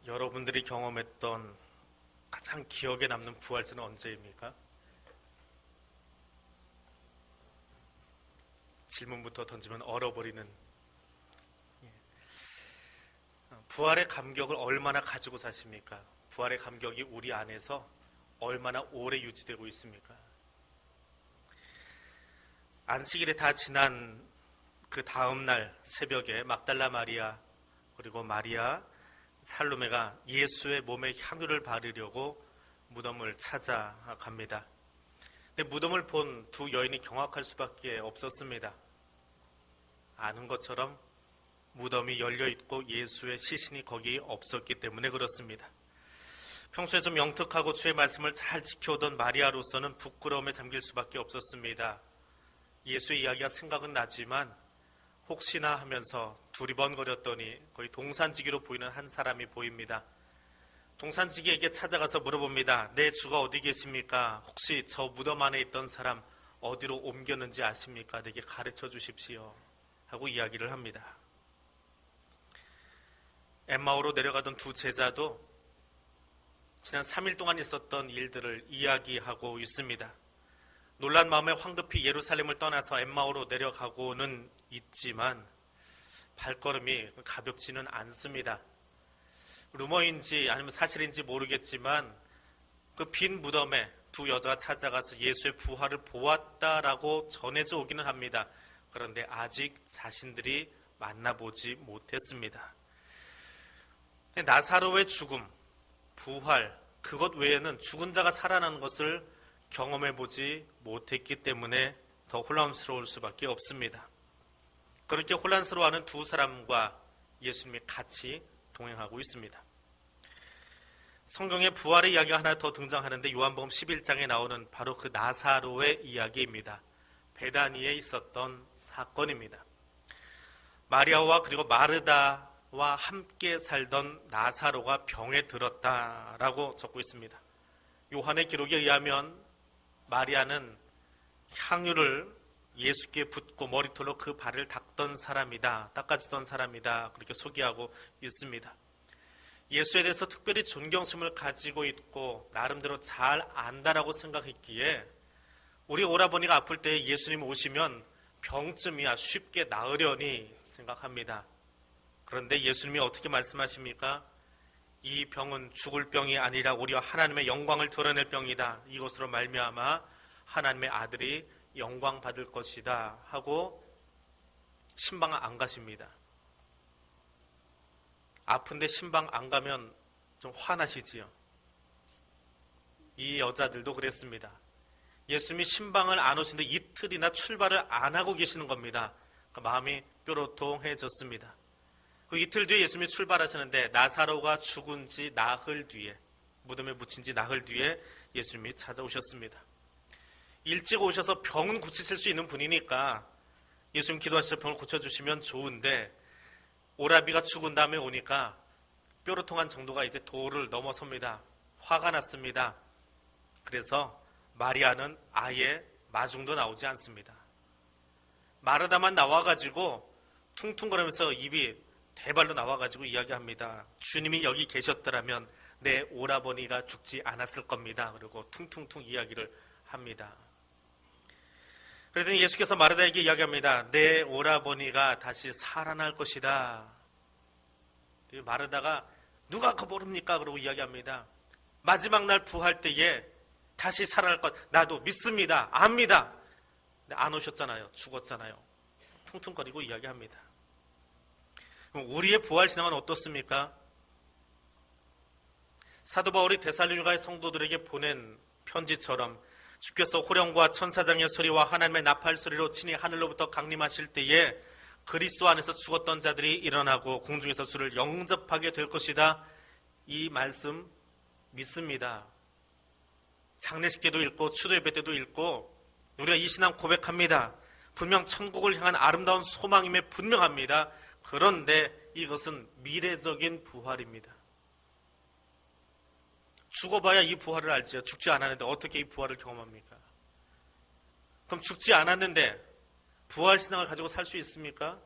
여러분들이 경험했던 가장 기억에 남는 부활절은 언제입니까? 질문부터 던지면 얼어버리는. 부활의 감격을 얼마나 가지고 사십니까? 부활의 감격이 우리 안에서 얼마나 오래 유지되고 있습니까? 안식일이 다 지난 그 다음날 새벽에 막달라 마리아 그리고 마리아 살로메가 예수의 몸에 향유를 바르려고 무덤을 찾아갑니다. 근데 무덤을 본 두 여인이 경악할 수밖에 없었습니다. 아는 것처럼 무덤이 열려있고 예수의 시신이 거기 없었기 때문에 그렇습니다. 평소에 좀 영특하고 주의 말씀을 잘 지켜오던 마리아로서는 부끄러움에 잠길 수밖에 없었습니다. 예수의 이야기가 생각은 나지만 혹시나 하면서 두리번거렸더니 거의 동산지기로 보이는 한 사람이 보입니다. 동산지기에게 찾아가서 물어봅니다. 내 주가 어디 계십니까? 혹시 저 무덤 안에 있던 사람 어디로 옮겼는지 아십니까? 내게 가르쳐 주십시오 하고 이야기를 합니다. 엠마오로 내려가던 두 제자도 지난 3일 동안 있었던 일들을 이야기하고 있습니다. 놀란 마음에 황급히 예루살렘을 떠나서 엠마오로 내려가고는 있지만 발걸음이 가볍지는 않습니다. 루머인지 아니면 사실인지 모르겠지만 그 빈 무덤에 두 여자가 찾아가서 예수의 부활을 보았다라고 전해져 오기는 합니다. 그런데 아직 자신들이 만나보지 못했습니다. 나사로의 죽음, 부활, 그것 외에는 죽은 자가 살아나는 것을 경험해보지 못했기 때문에 더 혼란스러울 수밖에 없습니다. 그렇게 혼란스러워하는 두 사람과 예수님이 같이 동행하고 있습니다. 성경에 부활의 이야기가 하나 더 등장하는데 요한복음 11장에 나오는 바로 그 나사로의 이야기입니다. 베다니에 있었던 사건입니다. 마리아와 그리고 마르다와 함께 살던 나사로가 병에 들었다라고 적고 있습니다. 요한의 기록에 의하면 마리아는 향유를 예수께 붓고 머리털로 그 발을 닦던 사람이다, 닦아주던 사람이다, 그렇게 소개하고 있습니다. 예수에 대해서 특별히 존경심을 가지고 있고 나름대로 잘 안다라고 생각했기에 우리 오라버니가 아플 때 예수님 오시면 병쯤이야 쉽게 나으려니 생각합니다. 그런데 예수님이 어떻게 말씀하십니까? 이 병은 죽을 병이 아니라 오히려 하나님의 영광을 드러낼 병이다. 이것으로 말미암아 하나님의 아들이 영광 받을 것이다 하고 신방 안 가십니다. 아픈데 신방 안 가면 좀 화나시지요. 이 여자들도 그랬습니다. 예수님이 신방을 안 오시는데 이틀이나 출발을 안 하고 계시는 겁니다. 그러니까 마음이 뾰로통해졌습니다. 그 이틀 뒤에 예수님이 출발하시는데 나사로가 죽은 지 나흘 뒤에, 무덤에 묻힌 지 나흘 뒤에 예수님이 찾아오셨습니다. 일찍 오셔서 병은 고치실 수 있는 분이니까 예수님 기도하셔서 병을 고쳐주시면 좋은데 오라비가 죽은 다음에 오니까 뾰로통한 정도가 이제 도를 넘어섭니다. 화가 났습니다. 그래서 마리아는 아예 마중도 나오지 않습니다. 마르다만 나와가지고 퉁퉁거리면서 입이 대발로 나와가지고 이야기합니다. 주님이 여기 계셨더라면 내 오라버니가 죽지 않았을 겁니다. 그리고 퉁퉁퉁 이야기를 합니다. 그랬더니 예수께서 마르다에게 이야기합니다. 내 오라버니가 다시 살아날 것이다. 마르다가 누가 그거 모릅니까? 그러고 이야기합니다. 마지막 날 부활 때에 다시 살아날 것 나도 믿습니다. 압니다. 근데 안 오셨잖아요. 죽었잖아요. 퉁퉁거리고 이야기합니다. 그럼 우리의 부활 신앙은 어떻습니까? 사도 바울이 데살로니가의 성도들에게 보낸 편지처럼 주께서 호령과 천사장의 소리와 하나님의 나팔 소리로 친히 하늘로부터 강림하실 때에 그리스도 안에서 죽었던 자들이 일어나고 공중에서 주를 영접하게 될 것이다. 이 말씀 믿습니다. 장례식 때도 읽고 추도 예배 때도 읽고 우리가 이 신앙 고백합니다. 분명 천국을 향한 아름다운 소망임에 분명합니다. 그런데 이것은 미래적인 부활입니다. 죽어봐야 이 부활을 알지요. 죽지 않았는데 어떻게 이 부활을 경험합니까? 그럼 죽지 않았는데 부활신앙을 가지고 살 수 있습니까?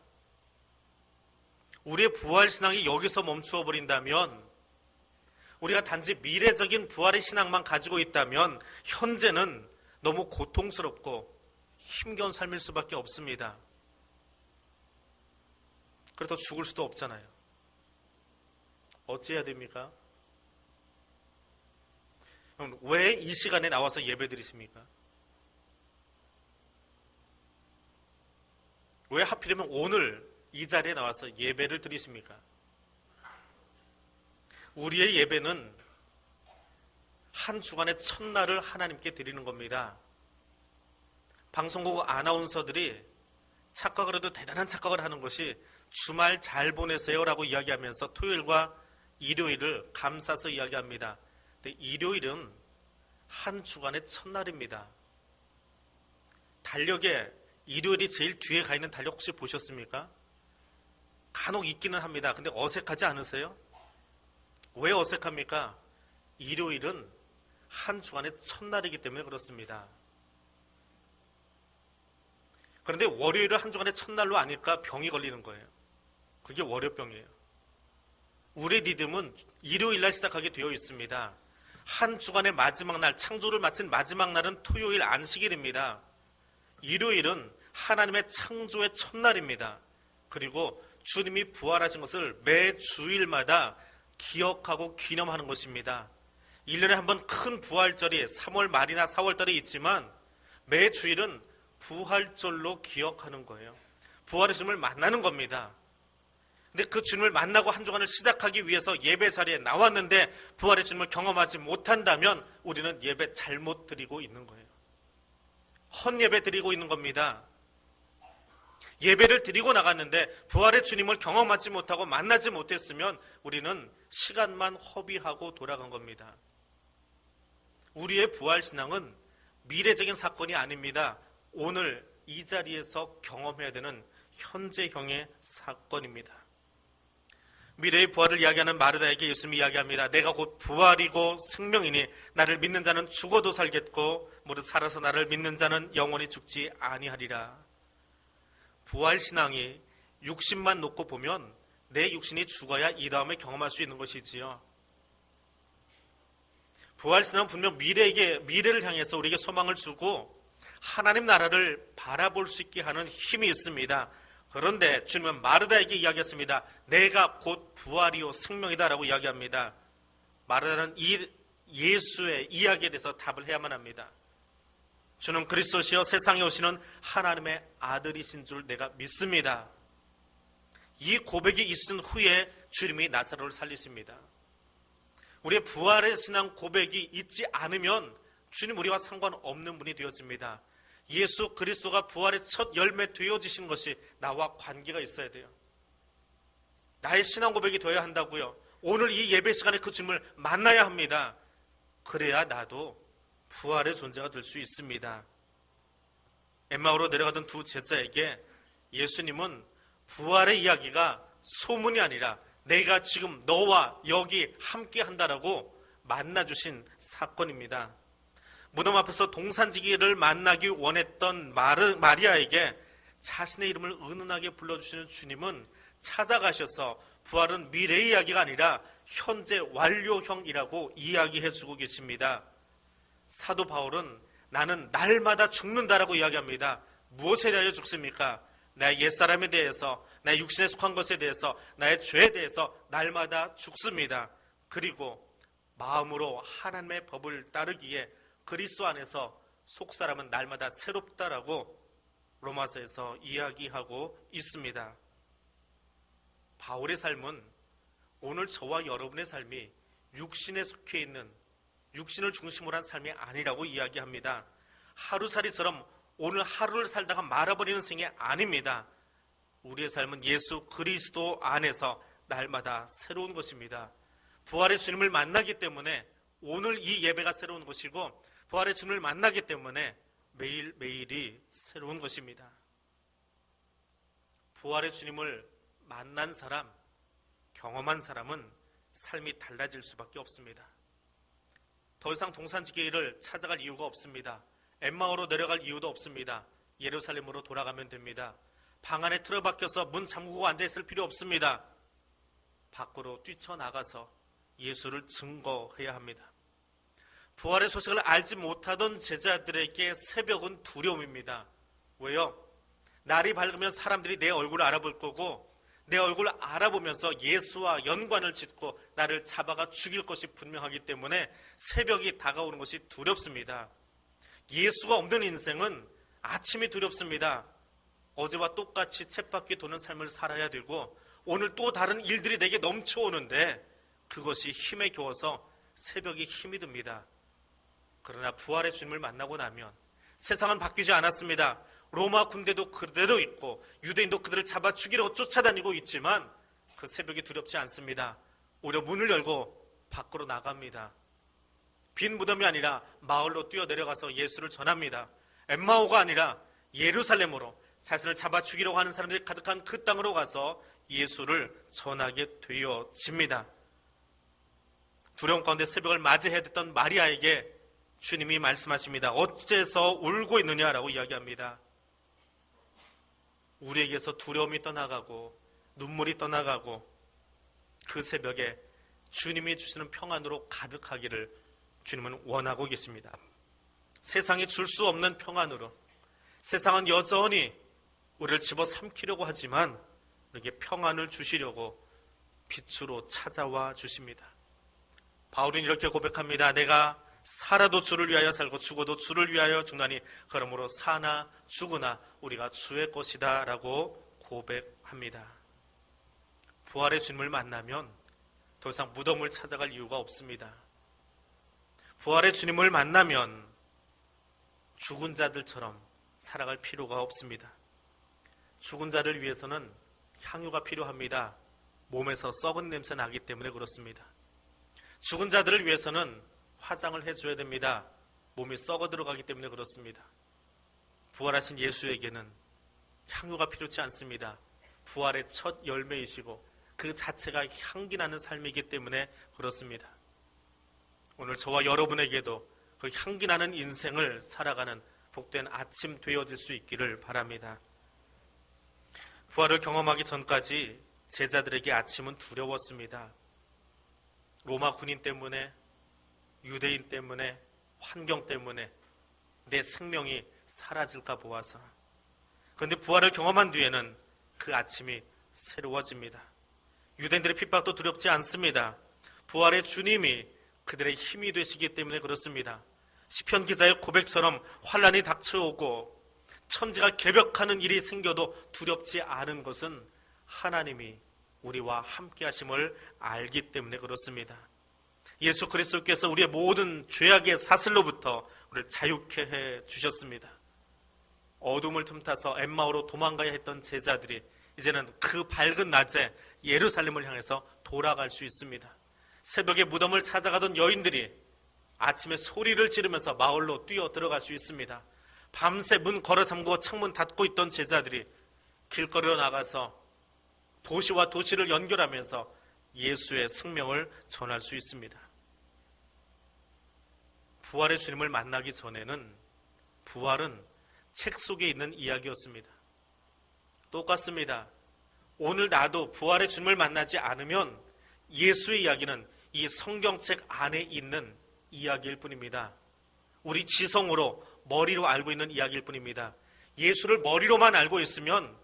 우리의 부활신앙이 여기서 멈추어 버린다면 우리가 단지 미래적인 부활의 신앙만 가지고 있다면 현재는 너무 고통스럽고 힘겨운 삶일 수밖에 없습니다. 그래도 죽을 수도 없잖아요. 어찌해야 됩니까? 왜 이 시간에 나와서 예배 드리십니까? 왜 하필이면 오늘 이 자리에 나와서 예배를 드리십니까? 우리의 예배는 한 주간의 첫날을 하나님께 드리는 겁니다. 방송국 아나운서들이 착각을 해도 대단한 착각을 하는 것이 주말 잘 보내세요 라고 이야기하면서 토요일과 일요일을 감싸서 이야기합니다. 근데 일요일은 한 주간의 첫날입니다. 달력에 일요일이 제일 뒤에 가 있는 달력 혹시 보셨습니까? 간혹 있기는 합니다. 근데 어색하지 않으세요? 왜 어색합니까? 일요일은 한 주간의 첫날이기 때문에 그렇습니다. 그런데 월요일을 한 주간의 첫날로 아니까 병이 걸리는 거예요. 그게 월요병이에요. 우리의 리듬은 일요일날 시작하게 되어 있습니다. 한 주간의 마지막 날, 창조를 마친 마지막 날은 토요일 안식일입니다. 일요일은 하나님의 창조의 첫날입니다. 그리고 주님이 부활하신 것을 매 주일마다 기억하고 기념하는 것입니다. 1년에 한 번 큰 부활절이 3월 말이나 4월달에 있지만 매 주일은 부활절로 기억하는 거예요. 부활의 주님을 만나는 겁니다. 근데 그 주님을 만나고 한 주간을 시작하기 위해서 예배 자리에 나왔는데 부활의 주님을 경험하지 못한다면 우리는 예배 잘못 드리고 있는 거예요. 헛예배 드리고 있는 겁니다. 예배를 드리고 나갔는데 부활의 주님을 경험하지 못하고 만나지 못했으면 우리는 시간만 허비하고 돌아간 겁니다. 우리의 부활신앙은 미래적인 사건이 아닙니다. 오늘 이 자리에서 경험해야 되는 현재형의 사건입니다. 미래의 부활을 이야기하는 마르다에게 예수님이 이야기합니다. 내가 곧 부활이고 생명이니 나를 믿는 자는 죽어도 살겠고 무릇 살아서 나를 믿는 자는 영원히 죽지 아니하리라. 부활신앙이 육신만 놓고 보면 내 육신이 죽어야 이 다음에 경험할 수 있는 것이지요. 부활신앙은 분명 미래를 향해서 우리에게 소망을 주고 하나님 나라를 바라볼 수 있게 하는 힘이 있습니다. 그런데 주님은 마르다에게 이야기했습니다. 내가 곧 부활이요 생명이다 라고 이야기합니다. 마르다는 이 예수의 이야기에 대해서 답을 해야만 합니다. 주는 그리스도시여 세상에 오시는 하나님의 아들이신 줄 내가 믿습니다. 이 고백이 있은 후에 주님이 나사로를 살리십니다. 우리의 부활의 신앙 고백이 있지 않으면 주님 우리와 상관없는 분이 되었습니다. 예수 그리스도가 부활의 첫 열매 되어지신 것이 나와 관계가 있어야 돼요. 나의 신앙 고백이 되어야 한다고요. 오늘 이 예배 시간에 그 주님을 만나야 합니다. 그래야 나도 부활의 존재가 될 수 있습니다. 엠마오로 내려가던 두 제자에게 예수님은 부활의 이야기가 소문이 아니라 내가 지금 너와 여기 함께 한다라고 만나주신 사건입니다. 무덤 앞에서 동산지기를 만나기 원했던 마리아에게 자신의 이름을 은은하게 불러주시는 주님은 찾아가셔서 부활은 미래의 이야기가 아니라 현재 완료형이라고 이야기해주고 계십니다. 사도 바울은 나는 날마다 죽는다라고 이야기합니다. 무엇에 대하여 죽습니까? 나의 옛사람에 대해서, 나의 육신에 속한 것에 대해서, 나의 죄에 대해서 날마다 죽습니다. 그리고 마음으로 하나님의 법을 따르기에 그리스도 안에서 속사람은 날마다 새롭다라고 로마서에서 이야기하고 있습니다. 바울의 삶은 오늘 저와 여러분의 삶이 육신에 속해 있는 육신을 중심으로 한 삶이 아니라고 이야기합니다. 하루살이처럼 오늘 하루를 살다가 말아버리는 생이 아닙니다. 우리의 삶은 예수 그리스도 안에서 날마다 새로운 것입니다. 부활의 주님을 만나기 때문에 오늘 이 예배가 새로운 것이고 부활의 주님을 만나기 때문에 매일매일이 새로운 것입니다. 부활의 주님을 만난 사람, 경험한 사람은 삶이 달라질 수밖에 없습니다. 더 이상 동산지기를 찾아갈 이유가 없습니다. 엠마오로 내려갈 이유도 없습니다. 예루살렘으로 돌아가면 됩니다. 방 안에 틀어박혀서 문 잠그고 앉아있을 필요 없습니다. 밖으로 뛰쳐나가서 예수를 증거해야 합니다. 부활의 소식을 알지 못하던 제자들에게 새벽은 두려움입니다. 왜요? 날이 밝으면 사람들이 내 얼굴을 알아볼 거고 내 얼굴을 알아보면서 예수와 연관을 짓고 나를 잡아가 죽일 것이 분명하기 때문에 새벽이 다가오는 것이 두렵습니다. 예수가 없는 인생은 아침이 두렵습니다. 어제와 똑같이 쳇바퀴 도는 삶을 살아야 되고 오늘 또 다른 일들이 내게 넘쳐오는데 그것이 힘에 겨워서 새벽이 힘이 듭니다. 그러나 부활의 주님을 만나고 나면 세상은 바뀌지 않았습니다. 로마 군대도 그대로 있고 유대인도 그들을 잡아 죽이려고 쫓아다니고 있지만 그 새벽이 두렵지 않습니다. 오히려 문을 열고 밖으로 나갑니다. 빈 무덤이 아니라 마을로 뛰어내려가서 예수를 전합니다. 엠마오가 아니라 예루살렘으로 자신을 잡아 죽이려고 하는 사람들이 가득한 그 땅으로 가서 예수를 전하게 되어집니다. 두려움 가운데 새벽을 맞이해야 됐던 마리아에게 주님이 말씀하십니다. 어째서 울고 있느냐라고 이야기합니다. 우리에게서 두려움이 떠나가고 눈물이 떠나가고 그 새벽에 주님이 주시는 평안으로 가득하기를 주님은 원하고 계십니다. 세상이 줄 수 없는 평안으로 세상은 여전히 우리를 집어삼키려고 하지만 우리에게 평안을 주시려고 빛으로 찾아와 주십니다. 바울은 이렇게 고백합니다. 내가 살아도 주를 위하여 살고 죽어도 주를 위하여 죽나니 그러므로 사나 죽으나 우리가 주의 것이다 라고 고백합니다. 부활의 주님을 만나면 더 이상 무덤을 찾아갈 이유가 없습니다. 부활의 주님을 만나면 죽은 자들처럼 살아갈 필요가 없습니다. 죽은 자를 위해서는 향유가 필요합니다. 몸에서 썩은 냄새 나기 때문에 그렇습니다. 죽은 자들을 위해서는 화장을 해줘야 됩니다. 몸이 썩어 들어가기 때문에 그렇습니다. 부활하신 예수에게는 향유가 필요치 않습니다. 부활의 첫 열매이시고 그 자체가 향기 나는 삶이기 때문에 그렇습니다. 오늘 저와 여러분에게도 그 향기 나는 인생을 살아가는 복된 아침 되어질 수 있기를 바랍니다. 부활을 경험하기 전까지 제자들에게 아침은 두려웠습니다. 로마 군인 때문에, 유대인 때문에, 환경 때문에 내 생명이 사라질까 보아서. 그런데 부활을 경험한 뒤에는 그 아침이 새로워집니다. 유대인들의 핍박도 두렵지 않습니다. 부활의 주님이 그들의 힘이 되시기 때문에 그렇습니다. 시편 기자의 고백처럼 환난이 닥쳐오고 천지가 개벽하는 일이 생겨도 두렵지 않은 것은 하나님이 우리와 함께 하심을 알기 때문에 그렇습니다. 예수 그리스도께서 우리의 모든 죄악의 사슬로부터 우리를 자유케 해 주셨습니다. 어둠을 틈타서 엠마오로 도망가야 했던 제자들이 이제는 그 밝은 낮에 예루살렘을 향해서 돌아갈 수 있습니다. 새벽에 무덤을 찾아가던 여인들이 아침에 소리를 지르면서 마을로 뛰어 들어갈 수 있습니다. 밤새 문 걸어 잠그고 창문 닫고 있던 제자들이 길거리로 나가서 도시와 도시를 연결하면서 예수의 생명을 전할 수 있습니다. 부활의 주님을 만나기 전에는 부활은 책 속에 있는 이야기였습니다. 똑같습니다. 오늘 나도 부활의 주님을 만나지 않으면 예수의 이야기는 이 성경책 안에 있는 이야기일 뿐입니다. 우리 지성으로 머리로 알고 있는 이야기일 뿐입니다. 예수를 머리로만 알고 있으면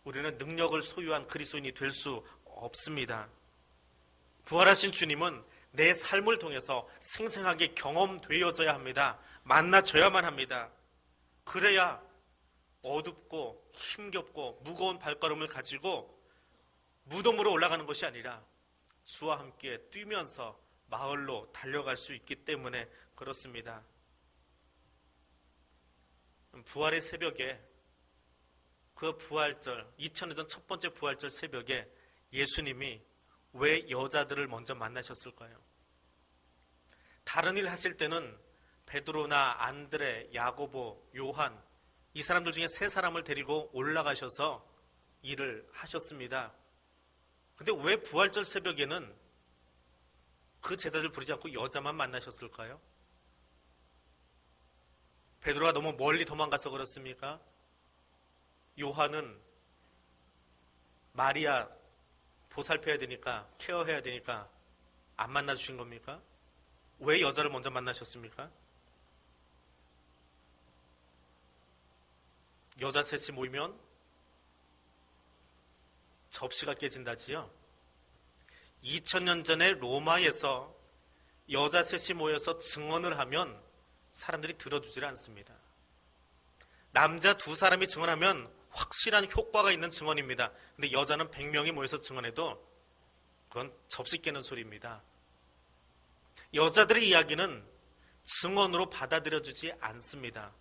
우리는 능력을 소유한 그리스도인이 될 수 없습니다. 부활하신 주님은 내 삶을 통해서 생생하게 경험되어져야 합니다. 만나져야만 합니다. 그래야 어둡고 힘겹고 무거운 발걸음을 가지고 무덤으로 올라가는 것이 아니라 주와 함께 뛰면서 마을로 달려갈 수 있기 때문에 그렇습니다. 부활의 새벽에 그 부활절 2000년 전 첫 번째 부활절 새벽에 예수님이 왜 여자들을 먼저 만나셨을까요? 다른 일 하실 때는 베드로나 안드레, 야고보, 요한 이 사람들 중에 세 사람을 데리고 올라가셔서 일을 하셨습니다. 근데 왜 부활절 새벽에는 그 제자들 부르지 않고 여자만 만나셨을까요? 베드로가 너무 멀리 도망가서 그렇습니까? 요한은 마리아 보살펴야 되니까, 케어해야 되니까 안 만나주신 겁니까? 왜 여자를 먼저 만나셨습니까? 여자 셋이 모이면 접시가 깨진다지요. 2000년 전에 로마에서 여자 셋이 모여서 증언을 하면 사람들이 들어주질 않습니다. 남자 2사람이 증언하면 확실한 효과가 있는 증언입니다. 근데 여자는 100명이 모여서 증언해도 그건 접시 깨는 소리입니다. 여자들의 이야기는 증언으로 받아들여주지 않습니다.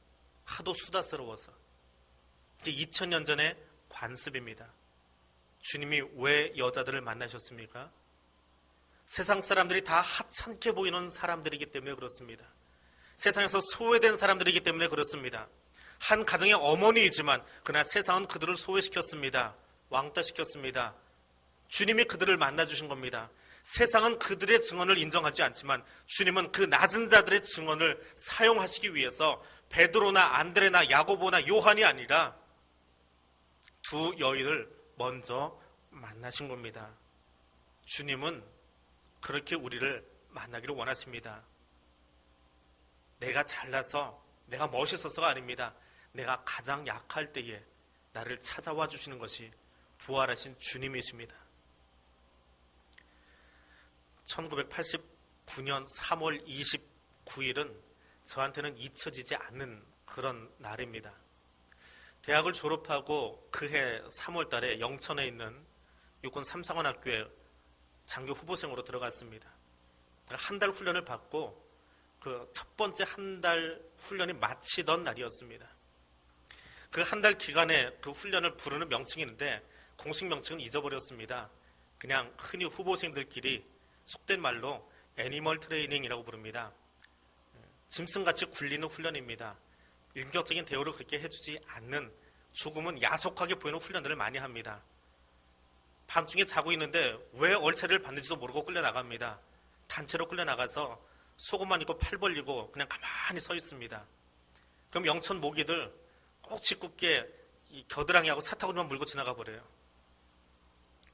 하도 수다스러워서. 이게 2000년 전의 관습입니다. 주님이 왜 여자들을 만나셨습니까? 세상 사람들이 다 하찮게 보이는 사람들이기 때문에 그렇습니다. 세상에서 소외된 사람들이기 때문에 그렇습니다. 한 가정의 어머니이지만 그러나 세상은 그들을 소외시켰습니다. 왕따시켰습니다. 주님이 그들을 만나주신 겁니다. 세상은 그들의 증언을 인정하지 않지만 주님은 그 낮은 자들의 증언을 사용하시기 위해서 베드로나 안드레나 야고보나 요한이 아니라 두 여인을 먼저 만나신 겁니다. 주님은 그렇게 우리를 만나기를 원하십니다. 내가 잘나서 내가 멋있어서가 아닙니다. 내가 가장 약할 때에 나를 찾아와 주시는 것이 부활하신 주님이십니다. 1989년 3월 29일은 저한테는 잊혀지지 않는 그런 날입니다. 대학을 졸업하고 그해 3월 달에 영천에 있는 육군 삼상원학교에 장교 후보생으로 들어갔습니다. 한 달 훈련을 받고 그 첫 번째 한 달 훈련이 마치던 날이었습니다. 그 한 달 기간에 그 훈련을 부르는 명칭이 있는데 공식 명칭은 잊어버렸습니다. 그냥 흔히 후보생들끼리 속된 말로 애니멀 트레이닝이라고 부릅니다. 짐승같이 굴리는 훈련입니다. 인격적인 대우를 그렇게 해주지 않는 조금은 야속하게 보이는 훈련들을 많이 합니다. 밤중에 자고 있는데 왜 얼차리를 받는지도 모르고 끌려나갑니다. 단체로 끌려나가서 속옷만 입고 팔 벌리고 그냥 가만히 서 있습니다. 그럼 영천 모기들 꼭 짓궂게 이 겨드랑이하고 사타구니만 물고 지나가 버려요.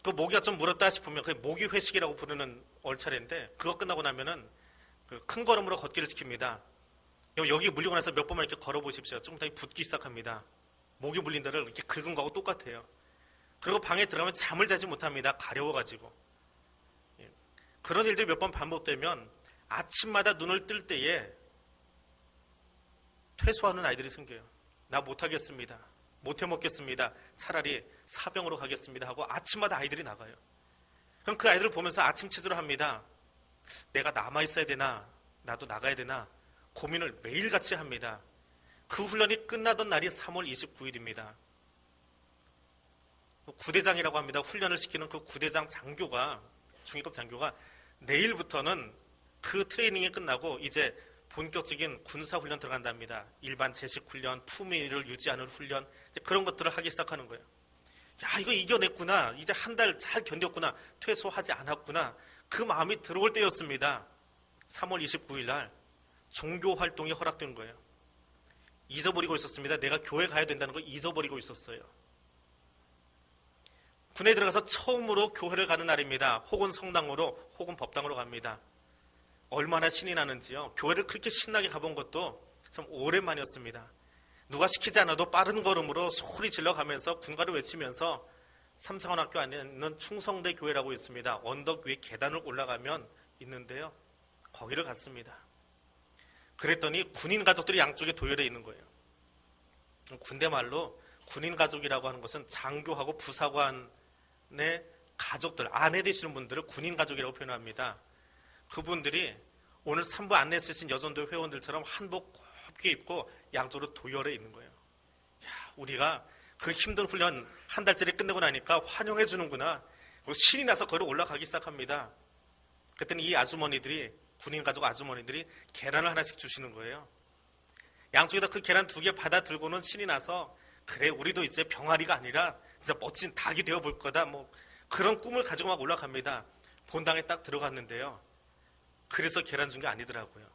그 모기가 좀 물었다 싶으면 그게 모기 회식이라고 부르는 얼차례인데 그거 끝나고 나면은 그 큰 걸음으로 걷기를 시킵니다. 여기 물리고 나서 몇 번만 이렇게 걸어보십시오. 좀 더 붙기 시작합니다. 모기 물린 데를 이렇게 긁은 거하고 똑같아요. 그리고 방에 들어가면 잠을 자지 못합니다. 가려워가지고. 그런 일들이 몇 번 반복되면 아침마다 눈을 뜰 때에 퇴소하는 아이들이 생겨요. 나 못하겠습니다. 못해 먹겠습니다. 차라리 사병으로 가겠습니다 하고 아침마다 아이들이 나가요. 그럼 그 아이들을 보면서 아침 체조를 합니다. 내가 남아있어야 되나 나도 나가야 되나 고민을 매일같이 합니다. 그 훈련이 끝나던 날이 3월 29일입니다. 구대장이라고 합니다. 훈련을 시키는 그 구대장 장교가 중위급 장교가 내일부터는 그 트레이닝이 끝나고 이제 본격적인 군사훈련 들어간답니다. 일반 제식훈련, 품위를 유지하는 훈련 그런 것들을 하기 시작하는 거예요. 야 이거 이겨냈구나. 이제 한 달 잘 견뎠구나. 퇴소하지 않았구나. 그 마음이 들어올 때였습니다. 3월 29일 날 종교활동이 허락된 거예요. 잊어버리고 있었습니다. 내가 교회 가야 된다는 걸 잊어버리고 있었어요. 군에 들어가서 처음으로 교회를 가는 날입니다. 혹은 성당으로 혹은 법당으로 갑니다. 얼마나 신이 나는지요. 교회를 그렇게 신나게 가본 것도 참 오랜만이었습니다. 누가 시키지 않아도 빠른 걸음으로 소리 질러가면서 군가를 외치면서 삼상원학교 안에 있는 충성대 교회라고 있습니다. 언덕 위에 계단을 올라가면 있는데요. 거기를 갔습니다. 그랬더니 군인 가족들이 양쪽에 도열해 있는 거예요. 군대 말로 군인 가족이라고 하는 것은 장교하고 부사관의 가족들, 아내 되시는 분들을 군인 가족이라고 표현합니다. 그분들이 오늘 3부 안내 쓰신 여전도 회원들처럼 한복 곱게 입고 양쪽으로 도열해 있는 거예요. 야, 우리가 그 힘든 훈련 한 달짜리 끝내고 나니까 환영해 주는구나. 신이 나서 거기로 올라가기 시작합니다. 그랬더니 이 아주머니들이 군인 가족 아주머니들이 계란을 하나씩 주시는 거예요. 양쪽에다 그 계란 2개 받아 들고는 신이 나서 그래 우리도 이제 병아리가 아니라 진짜 멋진 닭이 되어 볼 거다. 뭐 그런 꿈을 가지고 막 올라갑니다. 본당에 딱 들어갔는데요. 그래서 계란 준 게 아니더라고요.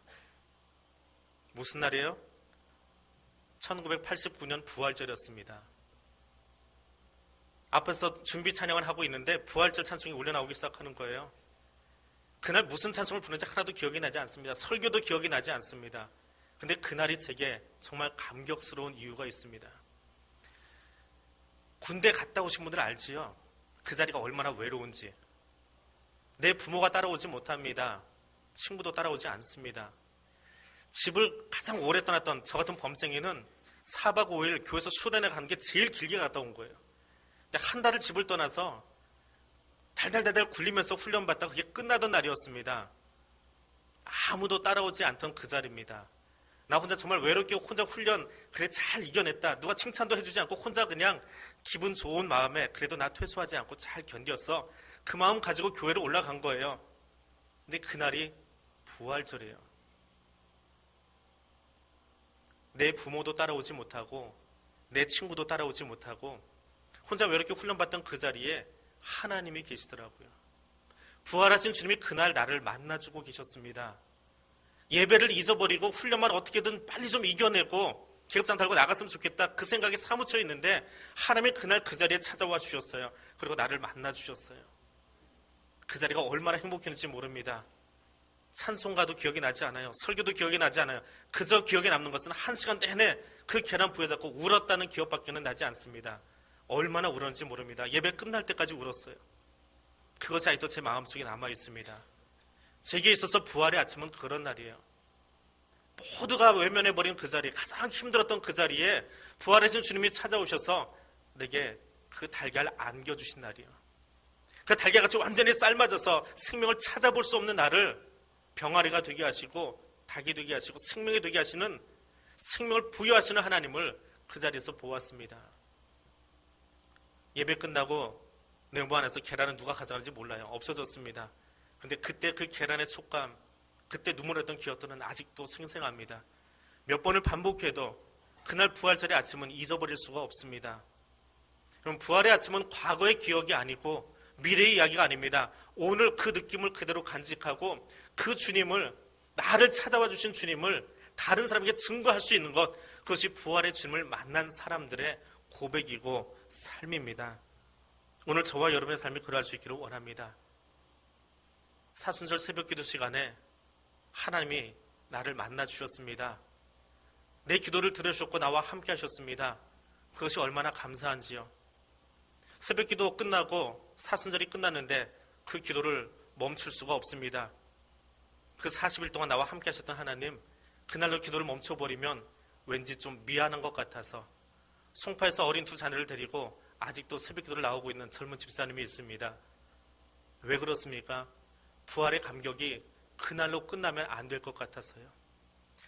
무슨 날이에요? 1989년 부활절이었습니다. 앞에서 준비 찬양을 하고 있는데 부활절 찬송이 울려나오기 시작하는 거예요. 그날 무슨 찬송을 부르는지 하나도 기억이 나지 않습니다. 설교도 기억이 나지 않습니다. 근데 그날이 제게 정말 감격스러운 이유가 있습니다. 군대 갔다 오신 분들 알지요? 그 자리가 얼마나 외로운지. 내 부모가 따라오지 못합니다. 친구도 따라오지 않습니다. 집을 가장 오래 떠났던 저 같은 범생이는 4박 5일 교회에서 수련회 가는 게 제일 길게 갔다 온 거예요. 근데 한 달을 집을 떠나서 달달달달 굴리면서 훈련받다가 그게 끝나던 날이었습니다. 아무도 따라오지 않던 그 자리입니다. 나 혼자 정말 외롭게 혼자 훈련 그래 잘 이겨냈다. 누가 칭찬도 해주지 않고 혼자 그냥 기분 좋은 마음에 그래도 나 퇴소하지 않고 잘 견뎠어. 그 마음 가지고 교회로 올라간 거예요. 근데 그날이 부활절이에요. 내 부모도 따라오지 못하고 내 친구도 따라오지 못하고 혼자 외롭게 훈련받던 그 자리에 하나님이 계시더라고요. 부활하신 주님이 그날 나를 만나주고 계셨습니다. 예배를 잊어버리고 훈련만 어떻게든 빨리 좀 이겨내고 계급장 달고 나갔으면 좋겠다 그 생각에 사무쳐 있는데 하나님이 그날 그 자리에 찾아와 주셨어요. 그리고 나를 만나주셨어요. 그 자리가 얼마나 행복했는지 모릅니다. 찬송가도 기억이 나지 않아요. 설교도 기억이 나지 않아요. 그저 기억에 남는 것은 1시간 내내 그 계란 부여잡고 울었다는 기억밖에는 나지 않습니다. 얼마나 울었는지 모릅니다. 예배 끝날 때까지 울었어요. 그것이 아직도 제 마음속에 남아있습니다. 제게 있어서 부활의 아침은 그런 날이에요. 모두가 외면해버린 그 자리에 가장 힘들었던 그 자리에 부활하신 주님이 찾아오셔서 내게 그 달걀 안겨주신 날이에요. 그 달걀같이 완전히 삶아져서 생명을 찾아볼 수 없는 나를 병아리가 되게 하시고 닭이 되게 하시고 생명이 되게 하시는 생명을 부여하시는 하나님을 그 자리에서 보았습니다. 예배 끝나고 냉부 안에서 계란은 누가 가져가는지 몰라요. 없어졌습니다. 근데 그때 그 계란의 촉감, 그때 눈물했던 기억들은 아직도 생생합니다. 몇 번을 반복해도 그날 부활절의 아침은 잊어버릴 수가 없습니다. 그럼 부활의 아침은 과거의 기억이 아니고 미래의 이야기가 아닙니다. 오늘 그 느낌을 그대로 간직하고 그 주님을, 나를 찾아와 주신 주님을 다른 사람에게 증거할 수 있는 것, 그것이 부활의 주님을 만난 사람들의 고백이고 삶입니다. 오늘 저와 여러분의 삶이 그러할 수 있기를 원합니다. 사순절 새벽기도 시간에 하나님이 나를 만나 주셨습니다. 내 기도를 들으셨고 나와 함께 하셨습니다. 그것이 얼마나 감사한지요. 새벽기도 끝나고 사순절이 끝났는데 그 기도를 멈출 수가 없습니다. 그 40일 동안 나와 함께 하셨던 하나님, 그날로 기도를 멈춰버리면 왠지 좀 미안한 것 같아서 송파에서 어린 두 자녀를 데리고 아직도 새벽기도를 나오고 있는 젊은 집사님이 있습니다. 왜 그렇습니까? 부활의 감격이 그날로 끝나면 안 될 것 같아서요.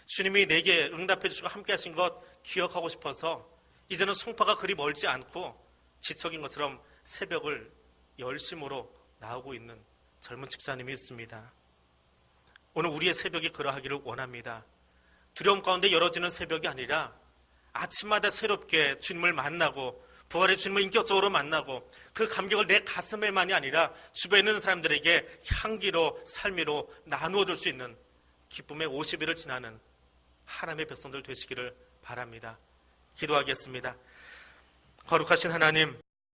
주님이 내게 응답해 주시고 함께 하신 것 기억하고 싶어서 이제는 송파가 그리 멀지 않고 지척인 것처럼 새벽을 열심으로 나오고 있는 젊은 집사님이 있습니다. 오늘 우리의 새벽이 그러하기를 원합니다. 두려움 가운데 열어지는 새벽이 아니라 아침마다 새롭게 주님을 만나고 부활의 주님을 인격적으로 만나고 그 감격을 내 가슴에만이 아니라 주변에 있는 사람들에게 향기로 삶으로 나누어 줄 수 있는 기쁨의 50일을 지나는 하나님의 백성들 되시기를 바랍니다. 기도하겠습니다. 거룩하신 하나님,